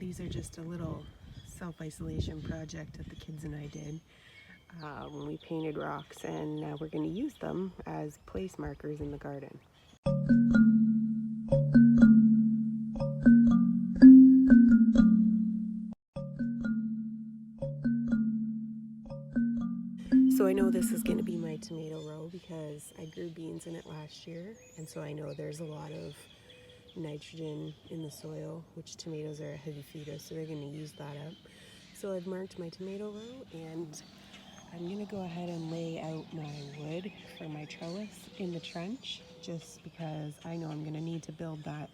these are just a little self-isolation project that the kids and I did when we painted rocks, and now we're going to use them as place markers in the garden. So I know this is going to be my tomato row because I grew beans in it last year, and so I know there's a lot of nitrogen in the soil, which tomatoes are a heavy feeder, so they're going to use that up. So I've marked my tomato row, and I'm going to go ahead and lay out my wood for my trellis in the trench, just because I know I'm going to need to build that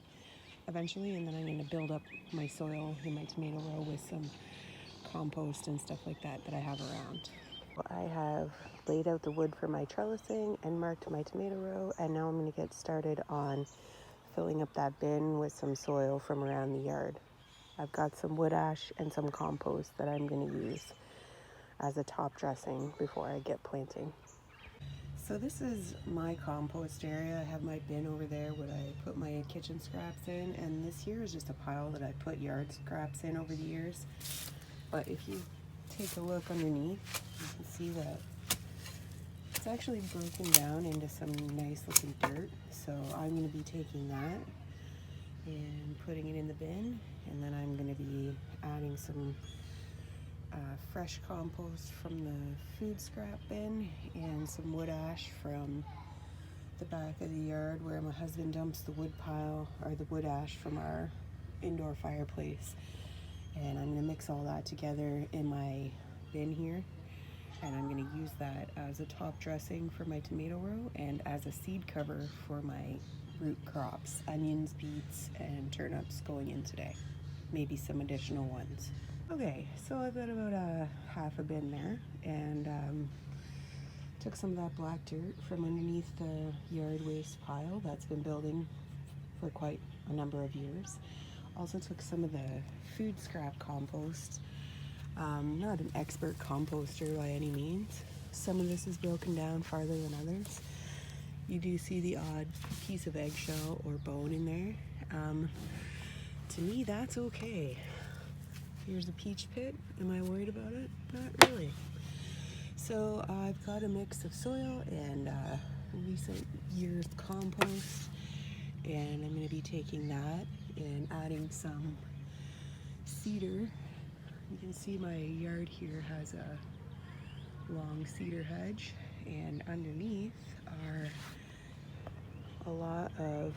eventually, and then I'm going to build up my soil in my tomato row with some compost and stuff like that I have around. I have laid out the wood for my trellising and marked my tomato row, and now I'm going to get started on filling up that bin with some soil from around the yard. I've got some wood ash and some compost that I'm going to use as a top dressing before I get planting. So this is my compost area. I have my bin over there where I put my kitchen scraps in, and this here is just a pile that I put yard scraps in over the years. But if you take a look underneath, you can see that it's actually broken down into some nice looking dirt. So I'm going to be taking that and putting it in the bin, and then I'm going to be adding some fresh compost from the food scrap bin and some wood ash from the back of the yard where my husband dumps the wood pile, or the wood ash from our indoor fireplace. And I'm going to mix all that together in my bin here, and I'm going to use that as a top dressing for my tomato row and as a seed cover for my root crops, onions, beets, and turnips going in today. Maybe some additional ones. Okay, so I've got about half a bin there, and took some of that black dirt from underneath the yard waste pile that's been building for quite a number of years. Also took some of the food scrap compost. Not an expert composter by any means. Some of this is broken down farther than others. You do see the odd piece of eggshell or bone in there. To me, that's okay. Here's a peach pit. Am I worried about it? Not really. So I've got a mix of soil and recent year's compost, and I'm going to be taking that and adding some cedar. You can see my yard here has a long cedar hedge, and underneath are a lot of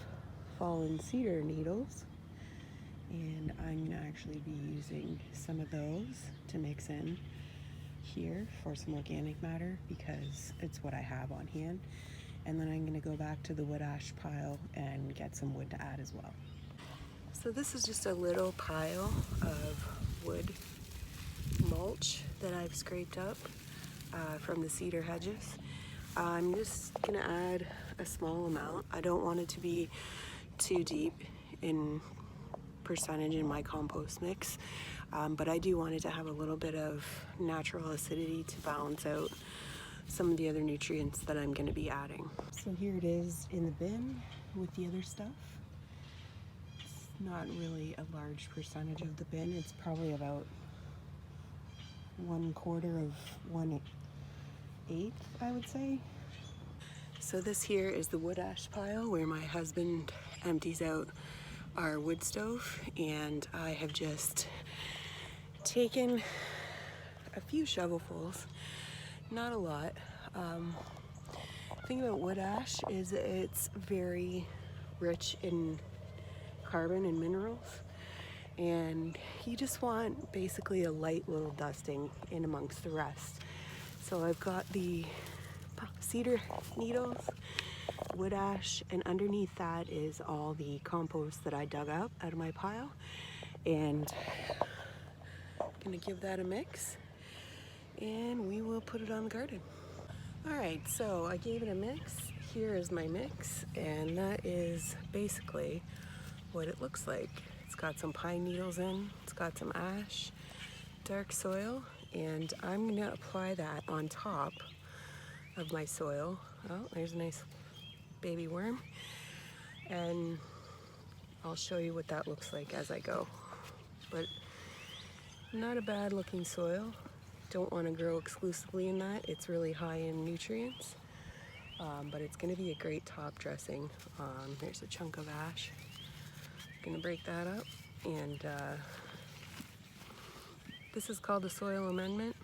fallen cedar needles, and I'm going to actually be using some of those to mix in here for some organic matter because it's what I have on hand. And then I'm going to go back to the wood ash pile and get some wood to add as well. So this is just a little pile of wood mulch that I've scraped up from the cedar hedges. I'm just going to add a small amount. I don't want it to be too deep in percentage in my compost mix, but I do want it to have a little bit of natural acidity to balance out some of the other nutrients that I'm going to be adding. So here it is in the bin with the other stuff. It's not really a large percentage of the bin. It's probably about 1/4 of 1/8, I would say. So this here is the wood ash pile where my husband empties out our wood stove, and I have just taken a few shovelfuls, not a lot. The thing about wood ash is it's very rich in carbon and minerals, and you just want basically a light little dusting in amongst the rest. So I've got the cedar needles, wood ash, and underneath that is all the compost that I dug up out of my pile, and I'm gonna give that a mix and we will put it on the garden. Alright, so I gave it a mix. Here is my mix, and that is basically what it looks like. It's got some pine needles in, it's got some ash, dark soil, and I'm gonna apply that on top of my soil. Oh, there's a nice baby worm, and I'll show you what that looks like as I go. but not a bad looking soil. Don't want to grow exclusively in that. It's really high in nutrients, but it's going to be a great top dressing. There's a chunk of ash. Going to break that up, and this is called the soil amendment,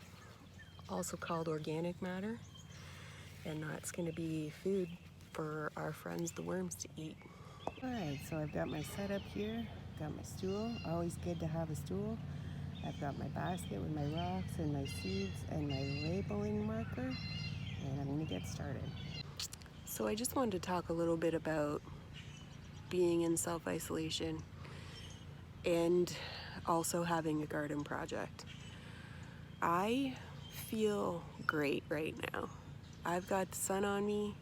also called organic matter, and that's going to be food for our friends the worms to eat. Alright, so I've got my setup here, got my stool, always good to have a stool. I've got my basket with my rocks and my seeds and my labeling marker, and I'm going to get started. So I just wanted to talk a little bit about being in self-isolation and also having a garden project. I feel great right now. I've got the sun on me.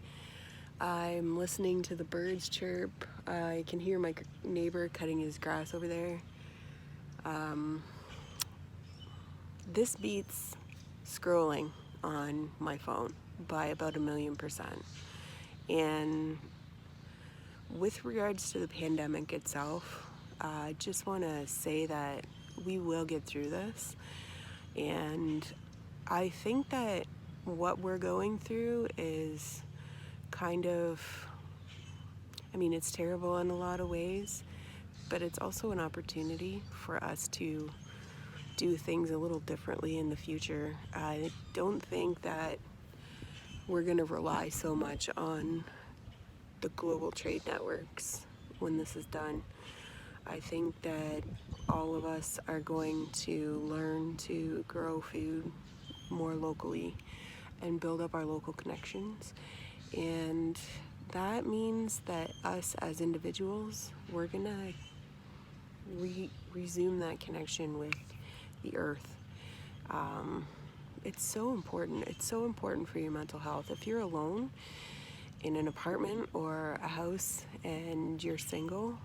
I'm listening to the birds chirp. I can hear my neighbor cutting his grass over there. This beats scrolling on my phone by about 1,000,000%. And with regards to the pandemic itself, I just want to say that we will get through this. And I think that what we're going through is kind of, I mean, it's terrible in a lot of ways, but it's also an opportunity for us to do things a little differently in the future. I don't think that we're going to rely so much on the global trade networks when this is done. I think that all of us are going to learn to grow food more locally and build up our local connections. And that means that us as individuals, we're gonna resume that connection with the earth. It's so important. It's so important for your mental health. If you're alone in an apartment or a house and you're single,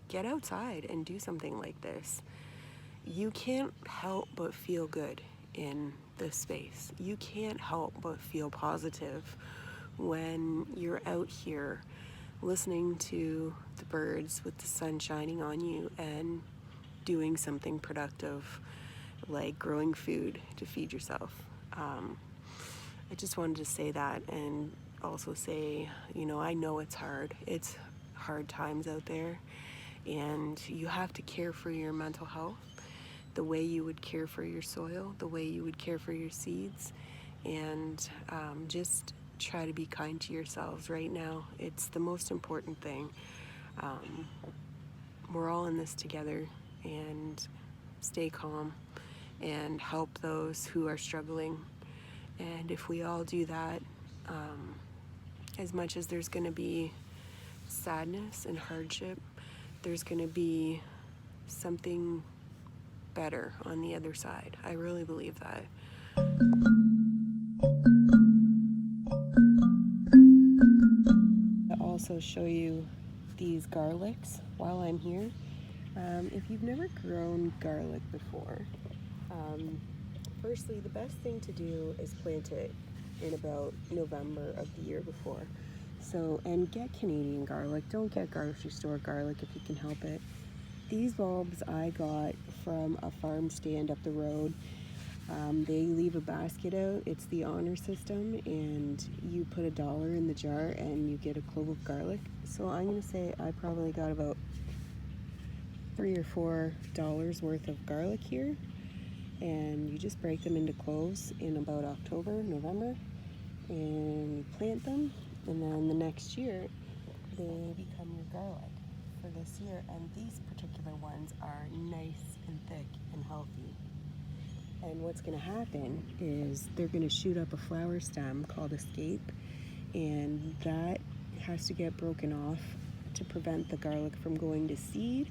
get outside and do something like this. You can't help but feel good in this space. You can't help but feel positive when you're out here listening to the birds with the sun shining on you and doing something productive like growing food to feed yourself. I just wanted to say that, and also say, I know it's hard. It's hard times out there, and you have to care for your mental health the way you would care for your soil, the way you would care for your seeds, and just try to be kind to yourselves right now. It's the most important thing. We're all in this together, and stay calm and help those who are struggling. And if we all do that, as much as there's going to be sadness and hardship, there's going to be something better on the other side. I really believe that. I'll also show you these garlics while I'm here. If you've never grown garlic before, firstly, the best thing to do is plant it in about November of the year before. So, and get Canadian garlic. Don't get grocery store garlic if you can help it. These bulbs I got from a farm stand up the road. They leave a basket out. It's the honor system, and you put $1 in the jar and you get a clove of garlic. So I'm going to say I probably got about $3 or $4 worth of garlic here, and you just break them into cloves in about October, November, and you plant them, and then the next year they become your garlic for this year. And these particular ones are nice and thick and healthy. And what's going to happen is they're going to shoot up a flower stem called a scape, and that has to get broken off to prevent the garlic from going to seed,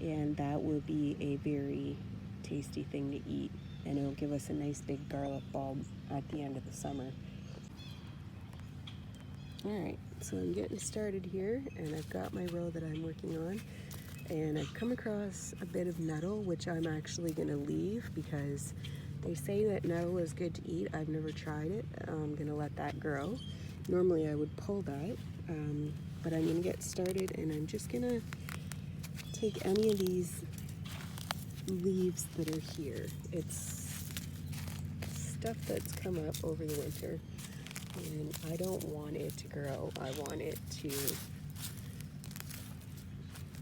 and that will be a very tasty thing to eat, and it'll give us a nice big garlic bulb at the end of the summer. Alright, so I'm getting started here, and I've got my row that I'm working on, and I've come across a bit of nettle, which I'm actually going to leave because they say that nettle is good to eat. I've never tried it. I'm going to let that grow. Normally I would pull that, but I'm going to get started, and I'm just going to take any of these leaves that are here. It's stuff that's come up over the winter, and I don't want it to grow. I want it to,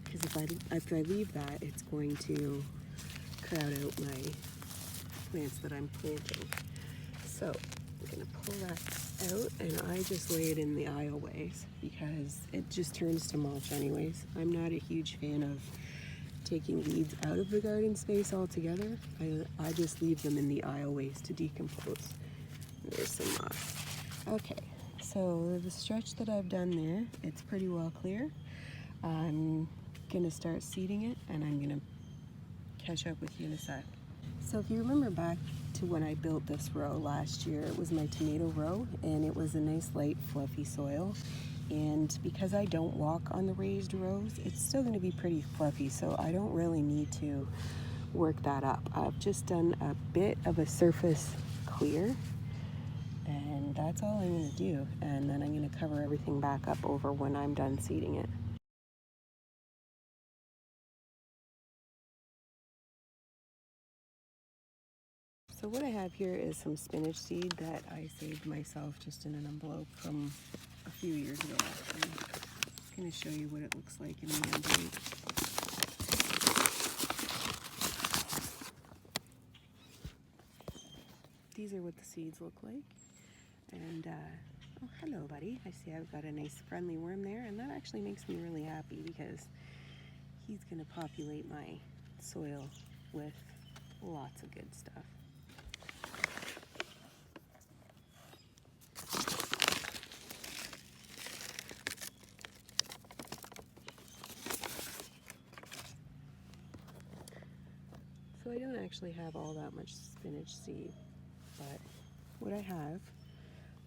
because if I leave that, it's going to crowd out my plants that I'm planting. So I'm gonna pull that out, and I just lay it in the aisleways because it just turns to mulch anyways. I'm not a huge fan of taking weeds out of the garden space altogether. I just leave them in the aisleways to decompose. There's some moss. Okay, so the stretch that I've done there, it's pretty well clear. I'm gonna start seeding it, and I'm gonna catch up with you in a sec. So if you remember back to when I built this row last year, it was my tomato row, and it was a nice light fluffy soil. And because I don't walk on the raised rows, it's still going to be pretty fluffy, so I don't really need to work that up. I've just done a bit of a surface clear, and that's all I'm going to do. And then I'm going to cover everything back up over when I'm done seeding it. So what I have here is some spinach seed that I saved myself just in an envelope from a few years ago, actually. I'm just going to show you what it looks like in the envelope. These are what the seeds look like. And, oh, hello, buddy. I see I've got a nice friendly worm there, and that actually makes me really happy because he's going to populate my soil with lots of good stuff. So I don't actually have all that much spinach seed, but what I have,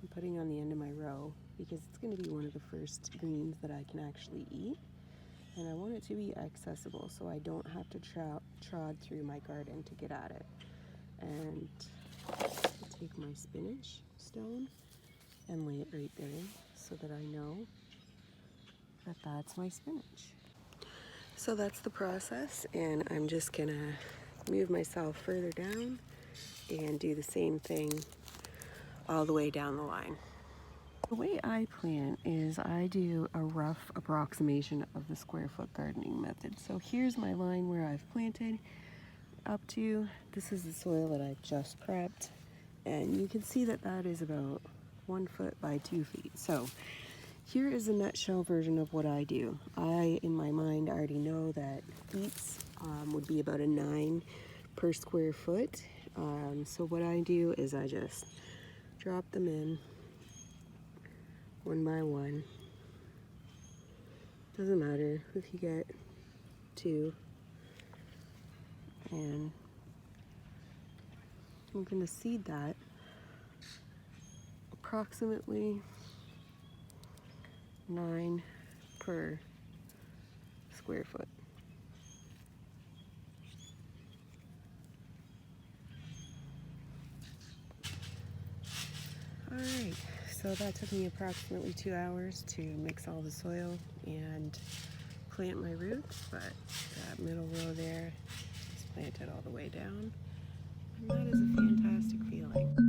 I'm putting on the end of my row because it's going to be one of the first greens that I can actually eat, and I want it to be accessible so I don't have to trod through my garden to get at it. And I'll take my spinach stone and lay it right there so that I know that that's my spinach. So that's the process, and I'm just gonna move myself further down and do the same thing all the way down the line. The way I plant is I do a rough approximation of the square foot gardening method. So here's my line where I've planted up to. This is the soil that I've just prepped, and you can see that that is about 1 foot by 2 feet. So here is a nutshell version of what I do. I, in my mind, already know that beets would be about a 9 per square foot. So what I do is I just drop them in one by one. Doesn't matter if you get 2. And I'm gonna seed that approximately 9 per square foot. Alright, so that took me approximately 2 hours to mix all the soil and plant my roots, but that middle row there is planted all the way down, and that is a fantastic feeling.